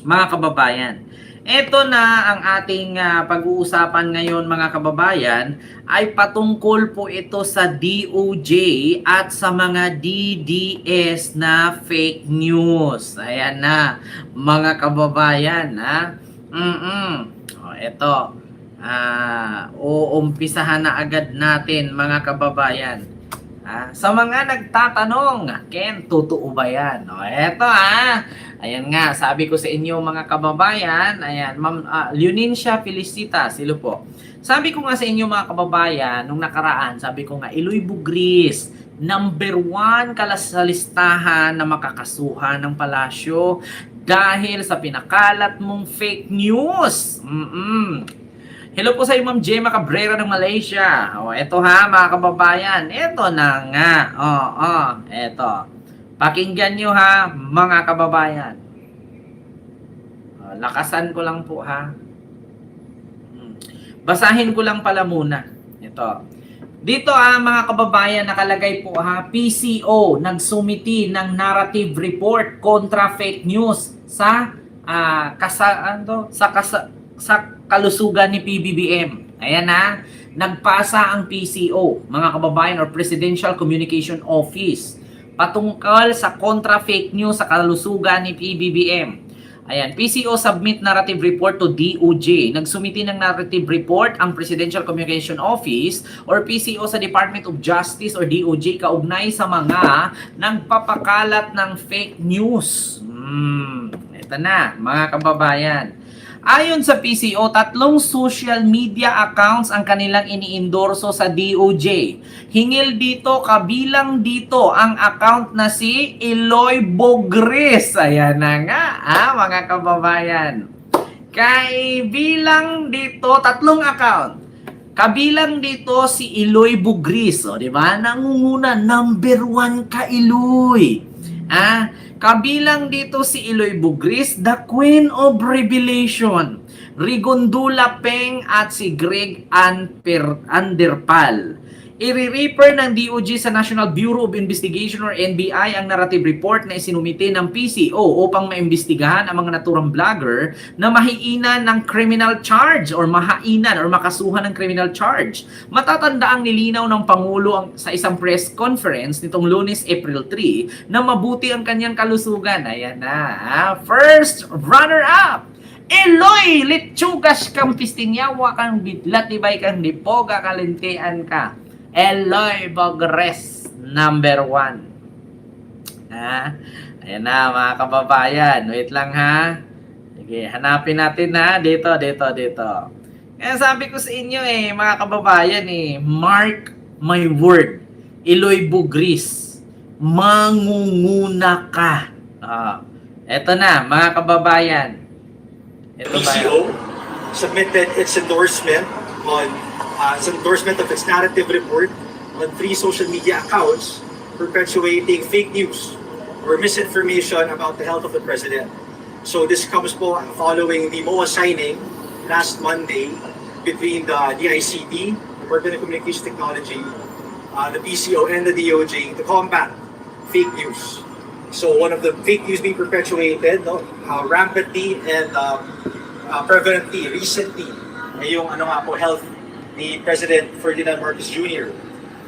mga kababayan. Ito na ang ating pag-uusapan ngayon mga kababayan ay patungkol po ito sa DOJ at sa mga DDS na fake news. Ayan na mga kababayan ha. Ito. Uumpisahan na agad natin mga kababayan. Sa mga nagtatanong, Ken, totoo ba yan? Eto ayan nga, sabi ko sa inyo mga kababayan, ayan, Ma'am Leonincia Felicita, silo po. Sabi ko nga sa inyo mga kababayan, nung nakaraan, sabi ko nga, Eloy Bugris, number 1 sa listahan na makakasuhan ng palasyo dahil sa pinakalat mong fake news. Hello po sa iyo, Ma'am Gemma Cabrera ng Malaysia. Eto mga kababayan. Eto na nga. Eto. Pakinggan nyo mga kababayan. Lakasan ko lang po Basahin ko lang pala muna. Ito. Dito mga kababayan, nakalagay po PCO nagsumiti ng narrative report kontra fake news sa kalusugan ni PBBM. Ayan nagpasa ang PCO, mga kababayan, or Presidential Communication Office, patungkol sa kontra fake news sa kalusugan ni PBBM. Ayan, PCO submit narrative report to DOJ. Nagsumiti ng narrative report ang Presidential Communication Office or PCO sa Department of Justice or DOJ kaugnay sa mga nagpapakalat ng fake news. Ito na, mga kababayan. Ayon sa PCO, 3 social media accounts ang kanilang iniendorso sa DOJ. Hingil dito, kabilang dito ang account na si Eloy Bugris. Ayan na nga, mga kababayan. Bilang dito, 3 account. Kabilang dito si Eloy Bugris. O, diba? Nangunguna, number 1 ka Eloy. Kabilang dito si Eloy Bugris, the Queen of Revelation, Rigondula Peng at si Greg Anderpal. I-refer ng DOJ sa National Bureau of Investigation or NBI ang narrative report na isinumite ng PCO upang maimbestigahan ang mga naturang vlogger na mahiinan ng criminal charge or mahainan or makasuhan ng criminal charge. Matatanda ang nilinaw ng Pangulo sa isang press conference nitong Lunes, April 3 na mabuti ang kanyang kalusugan. Ayan na. First runner-up, Eloy Lechugas kang pistinyawa kang bidlatibay kang dipoga kalintian ka. Eloy Bugris, number 1. Ayan na mga kababayan. Wait lang Sige, hanapin natin Dito. Kaya sabi ko sa inyo mga kababayan mark my word. Eloy Bugris, mangunguna ka. Eto na mga kababayan. PCO submitted its endorsement of its narrative report on 3 social media accounts perpetuating fake news or misinformation about the health of the president. So this comes following the MOA signing last Monday between the DICT, Department of Communications Technology, the PCO, and the DOJ to combat fake news. So one of the fake news being perpetuated rampantly and prevalently recently ay yung health ni President Ferdinand Marcos Jr.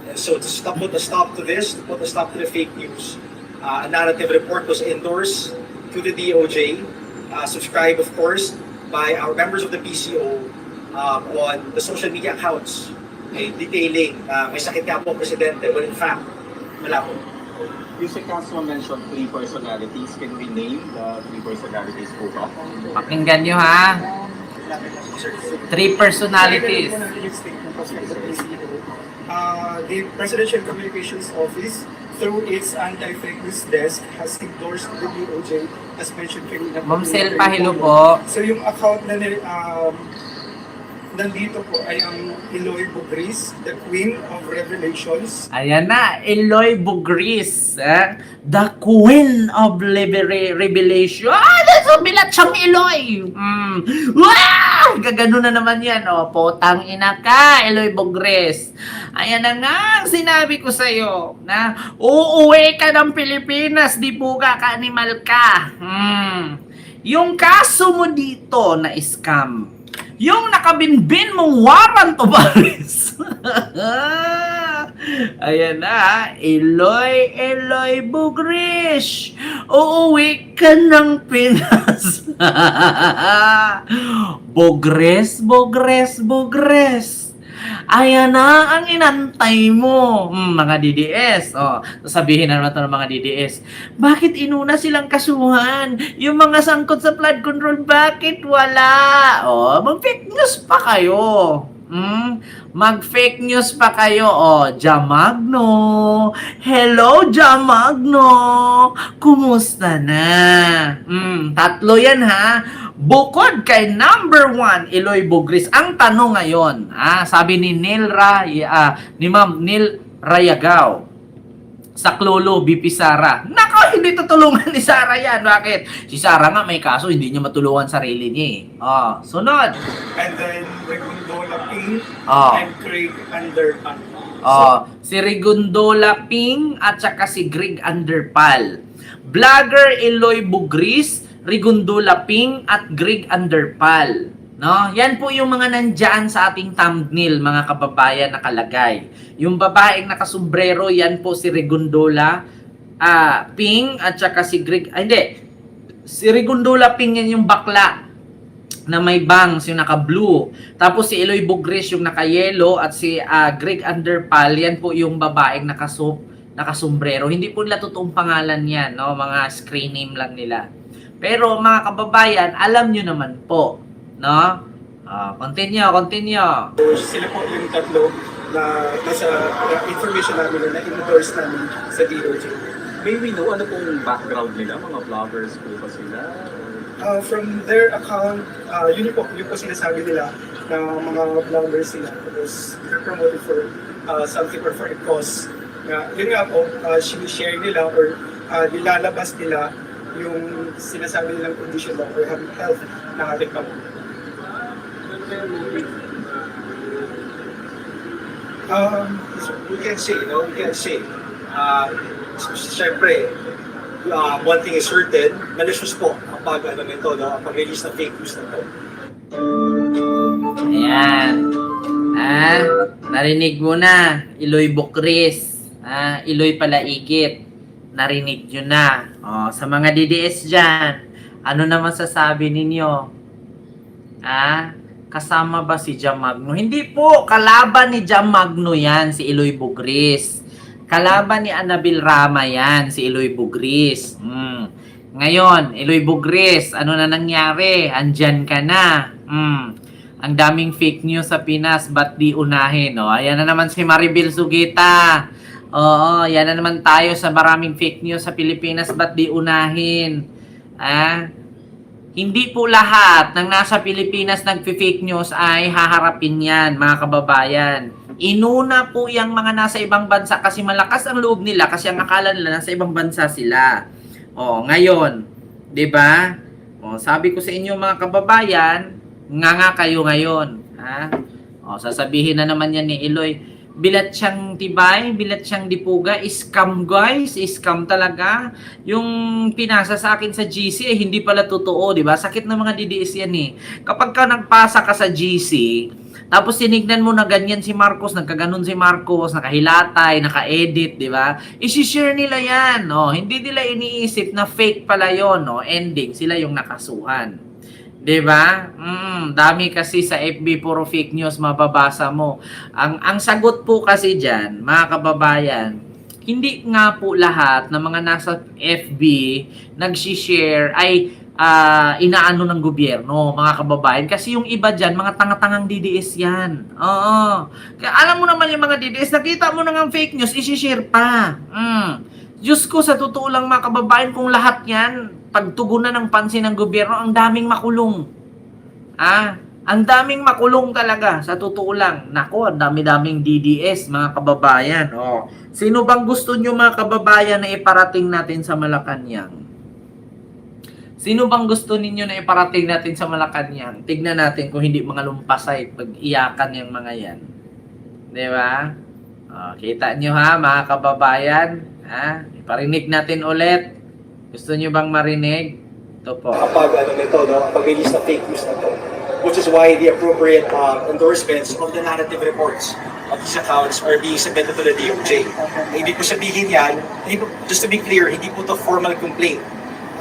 And so to put a stop to the fake news, a narrative report was endorsed to the DOJ, subscribed of course by our members of the PCO on the social media accounts detailing may sakit nga po ang Presidente when in fact wala po. Yung si Castro mentioned 3 personalities. Can we name the 3 personalities po ba? Pakinggan nyo 3 personalities. The Presidential Communications Office, through its anti-fake news desk, has endorsed the DOJ, as mentioned kanina. Ma'am Selpa, hello po. So yung account na nandito po ay ang Eloy Bugris, the Queen of Revelations. Ayan na, Eloy Bugris, the Queen of Revelation. Bilat siyang Eloy. Gagano na naman yan. Potang ina ka, Eloy Bugris. Ayan na nga, sinabi ko sa'yo, na uuwi ka ng Pilipinas, di buga ka, animal ka. yung kaso mo dito na scam, yung nakabinbin mong warrant of arrest. Ayan na, Eloy Bugrish, uuwi ka ng Pinas. Bugres. Ayan na ang inantay mo, mga DDS. Sasabihin na naman ito ng mga DDS, bakit inuna silang kasuhan? Yung mga sangkot sa flood control, bakit wala? Mag-fake news pa kayo. Mag-fake news pa kayo. Jamagno. Hello, Jamagno. Kumusta na? Tatlo yan, ha? Bukod kay number 1, Eloy Bugris, ang tanong ngayon, sabi ni ni Ma'am Nil Rayagaw sa Klolo BP Sara. Nako, hindi tutulungan ni Sara yan. Bakit? Si Sara nga may kaso, hindi niya matulungan sarili niya. Sunod. And then Regundola Ping Oh. and Craig Underpan. Si Rigondola Ping at saka si Greg Underpal. Vlogger Eloy Bugris, Rigondola Ping at Greg Underpal. No? Yan po yung mga nandyan sa ating thumbnail, mga kababayan, nakalagay. Yung babaeng nakasombrero, yan po si Rigondola Ping at saka si Greg, si Rigondola Ping yan yung bakla na may bangs, yung naka-blue. Tapos si Eloy Bugris yung naka-yellow at si Greg Underpal, yan po yung babaeng nakasombrero. Hindi po nila totoong pangalan yan, no? Mga screen name lang nila. Pero mga kababayan, alam nyo naman po, no? Continue. Sila po yung tatlo na nasa information namin na in-endorse namin sa DOJ. May we know ano pong background nila? Mga vloggers po ba sila? From their account, yun po sinasabi nila na mga vloggers sila. Tapos they're promoted for something or for a cause. Yun nga po, sinishare nila or nilalabas nila yung sinasabi nilang condition or health ng ating pamilya. We can say, syempre, one thing is certain, malicious po ang pag-release ng fake news na to. Ayan. Narinig mo na, Eloy Bugris. Eloy Palaikit. Narinig nyo na. Sa mga DDS dyan, ano naman sasabi ninyo? Kasama ba si Jamagno? Hindi po, kalaban ni Jamagno yan, si Eloy Bugris. Kalaban ni Annabel Rama yan, si Eloy Bugris. Ngayon, Eloy Bugris, ano na nangyari? Andyan ka na. Ang daming fake news sa Pinas, ba't di unahin? Ayan na naman si Maribel Sugita. Yan na naman tayo sa maraming fake news sa Pilipinas, ba't di unahin? Hindi po lahat ng nasa Pilipinas nagfi-fake news ay haharapin yan, mga kababayan. Inuna po yung mga nasa ibang bansa kasi malakas ang loob nila kasi ang akala nila nasa ibang bansa sila. Ngayon, 'di ba? Sabi ko sa inyo mga kababayan, nga kayo ngayon, sasabihin na naman yan ni Eloy, bilat siyang tibay, bilat siyang dipuga, scam guys, scam talaga. Yung pinasa sa akin sa GC hindi pala totoo, 'di ba? Sakit ng mga DDS yan eh. Kapag ka nagpasa ka sa GC, tapos tinignan mo na ganyan si Marcos, nagkaganon si Marcos, nakahilatay, naka-edit, 'di ba? I-share nila 'yan, Hindi nila iniisip na fake pala 'yon, Ending sila yung nakasuhan. 'Di ba? Dami kasi sa FB puro fake news mababasa mo. Ang sagot po kasi diyan, mga kababayan, hindi nga po lahat ng mga nasa FB nagshi-share ay inaano ng gobyerno, mga kababayan. Kasi yung iba diyan, mga tanga-tangang DDS 'yan. Kaya alam mo naman yung mga DDS, nakita mo na ng fake news, i-share pa. Diyos ko, sa totoo lang mga kababayan, kung lahat yan, pagtugunan ng pansin ng gobyerno, ang daming makulong. Ang daming makulong talaga, sa totoo lang. Nako, ang dami-daming DDS, mga kababayan. Sino bang gusto nyo mga kababayan na iparating natin sa Malacanang? Sino bang gusto ninyo na iparating natin sa Malacanang? Tignan natin kung hindi mga lumpasay, pag-iyakan yung mga yan. Di ba? Kita nyo ha, mga kababayan. Iparinig natin ulit. Gusto nyo bang marinig? Ito po. kapag ano nito, no, pag-release ng fake news na to. Which is why the appropriate endorsements of the narrative reports of these accounts are being submitted to the DOJ. Hindi po sabihin yan, just to be clear, hindi po to formal complaint.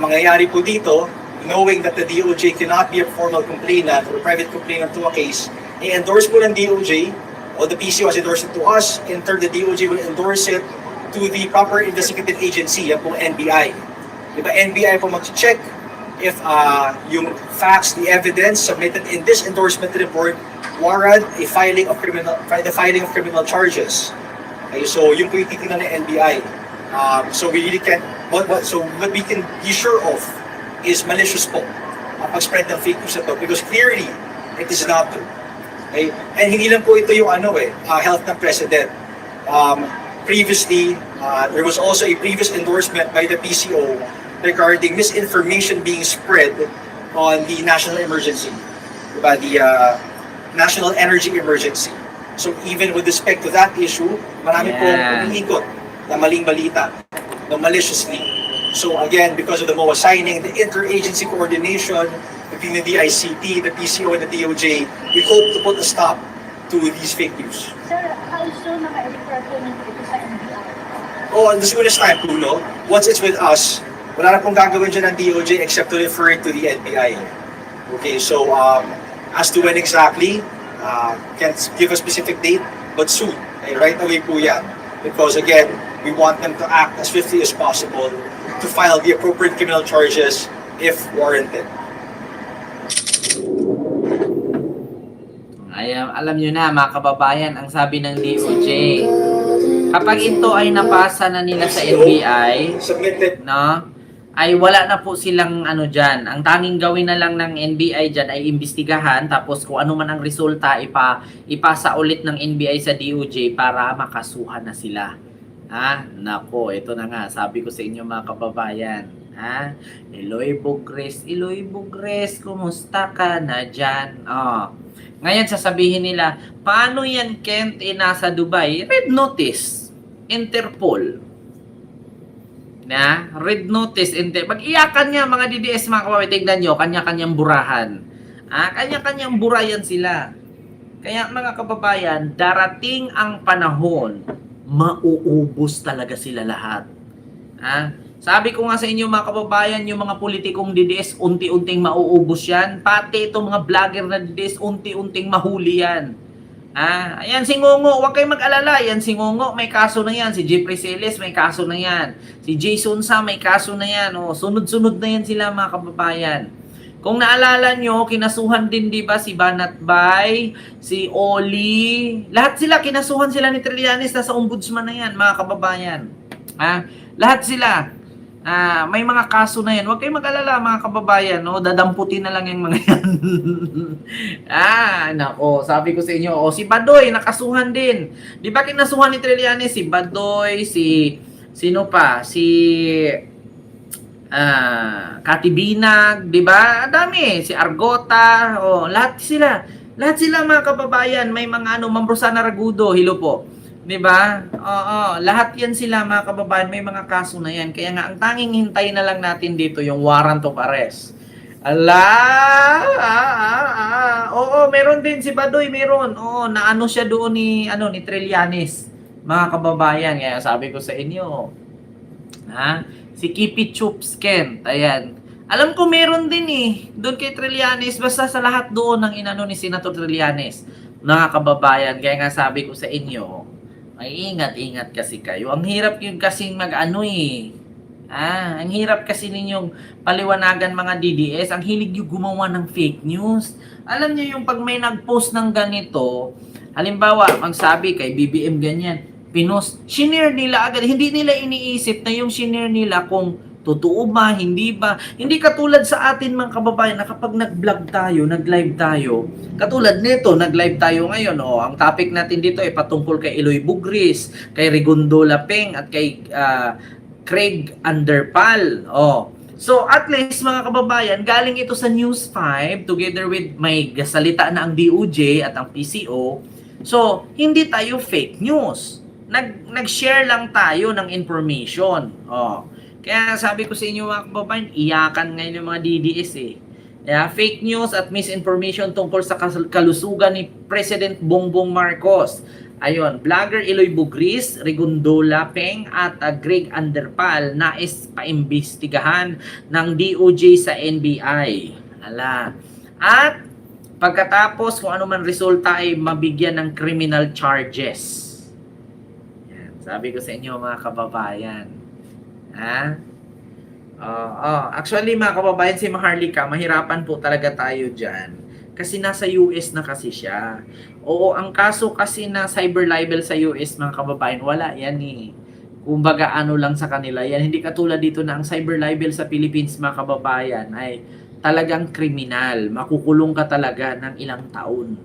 Ang mangyayari po dito, knowing that the DOJ cannot be a formal complainant or a private complainant to a case, i-endorse po ng DOJ, o the PCO has endorsed it to us, in turn the DOJ will endorse it to the proper investigative agency, yan po NBI. Diba, NBI po mag-check if yung facts, the evidence submitted in this endorsement report warrant the filing of criminal charges. Okay, so yung po yung titignan ng NBI. So we really can't, so what we can be sure of is malicious po ang pag-spread ng fake news na to, because clearly it is not true. Okay? And hindi lang po ito yung health ng president. Previously, there was also a previous endorsement by the PCO regarding misinformation being spread on the national emergency, diba? The national energy emergency. So even with respect to that issue, marami pong umiikot na maling balita, na maliciously. So again, because of the MOA signing, the interagency coordination between the DICT, the PCO, and the DOJ, we hope to put a stop to these fake news. Sir, how soon naka-refer po nito sa NBI? Oh, and the soonest time, Pulo, once it's with us, wala na pong gagawin dyan ng DOJ except to refer it to the NBI. Okay, so as to when exactly, can't give a specific date, but soon. Okay, right away po yan. Because again, we want them to act as swiftly as possible to file the appropriate criminal charges if warranted. Ay, alam nyo na mga kababayan, ang sabi ng DOJ, kapag ito ay napasa na nila sa NBI, Submitted. no, ay wala na po silang dyan. Ang tanging gawin na lang ng NBI dyan ay imbestigahan, tapos kung ano man ang resulta, ipasa ulit ng NBI sa DOJ para makasuhan na sila. Nako, ito na nga, sabi ko sa inyo mga kababayan. Eloy Bugres, kumusta ka na dyan? Ngayon sasabihin nila, paano yan Kent nasa Dubai? Red notice, Interpol. Red notice, pag-iyakan niya mga DDS mga kababayan, tignan nyo, kanya-kanyang burahan. Kanya-kanyang burayan sila. Kaya mga kababayan, darating ang panahon, mauubos talaga sila lahat. Sabi ko nga sa inyo mga kababayan, yung mga politikong DDS, unti-unting mauubos yan. Pati itong mga vlogger na DDS, unti-unting mahuli yan. Ayan si Ngongo, huwag kayong mag-alala. Yan si Ngongo, may kaso na yan. Si Jeffrey Celes, may kaso na yan. Si Jason Sa, may kaso na yan. Sunod-sunod na yan sila mga kababayan. Kung naalala nyo, kinasuhan din di ba si Banat Bay, si Oli, lahat sila, kinasuhan sila ni Trillanes na sa ombudsman na yan mga kababayan. Lahat sila. May mga kaso na yan. Huwag kayong mag-alala mga kababayan, dadamputin na lang yung mga yan. Nako, sabi ko sa inyo, si Badoy nakasuhan din. Di ba kinasuhan ni Trillanes si Badoy, sino pa? Si Katibinag, di ba? Dami, si Argota, lahat sila. Lahat sila mga kababayan, may mga Mambrosana Ragudo, hilo po. Diba? Lahat yan sila mga kababayan, may mga kaso na yan. Kaya nga, ang tanging hintay na lang natin dito yung warrant of arrest. Meron din si Badoy, meron. Naano siya doon ni Trillanes, mga kababayan. Kaya sabi ko sa inyo, si Kipi Chupsken, ayan. Alam ko meron din doon kay Trillanes, basta sa lahat doon ng ni Senator Trillanes, mga kababayan. Kaya nga sabi ko sa inyo, ay ingat-ingat kasi kayo. Ang hirap yung kasing ang hirap kasi ninyong paliwanagan mga DDS. Ang hilig yung gumawa ng fake news. Alam niyo yung pag may nag-post ng ganito, halimbawa, magsabi kay BBM ganyan, shinare nila agad. Hindi nila iniisip na yung shinare nila kung totoo ba, hindi ba? Hindi katulad sa atin mga kababayan na kapag nag-vlog tayo, nag-live tayo, katulad nito, nag-live tayo ngayon, ang topic natin dito ay patungkol kay Eloy Bugris, kay Rigondo Lapeng, at kay Craig Underpal. So at least mga kababayan, galing ito sa News 5 together with may salita na ang DOJ at ang PCO. So, hindi tayo fake news. Nag-share lang tayo ng information. Kaya sabi ko sa inyo mga kababayan, iyakan ngayon yung mga DDS eh. Yeah, fake news at misinformation tungkol sa kalusugan ni President Bongbong Marcos. Ayun, vlogger Eloy Bugris, Regondola Peng at Greg Anderpal nais paimbestigahan ng DOJ sa NBI. Ala. At pagkatapos kung ano man resulta ay mabigyan ng criminal charges. Yan, sabi ko sa inyo mga kababayan. Ha? Actually mga kababayan, si Maharlika, mahirapan po talaga tayo dyan. Kasi nasa US na kasi siya. Oo, ang kaso kasi na cyber libel sa US mga kababayan, wala yan eh. Kumbaga ano lang sa kanila yan. Hindi katulad dito na ang cyber libel sa Philippines mga kababayan ay talagang kriminal. Makukulong ka talaga ng ilang taon.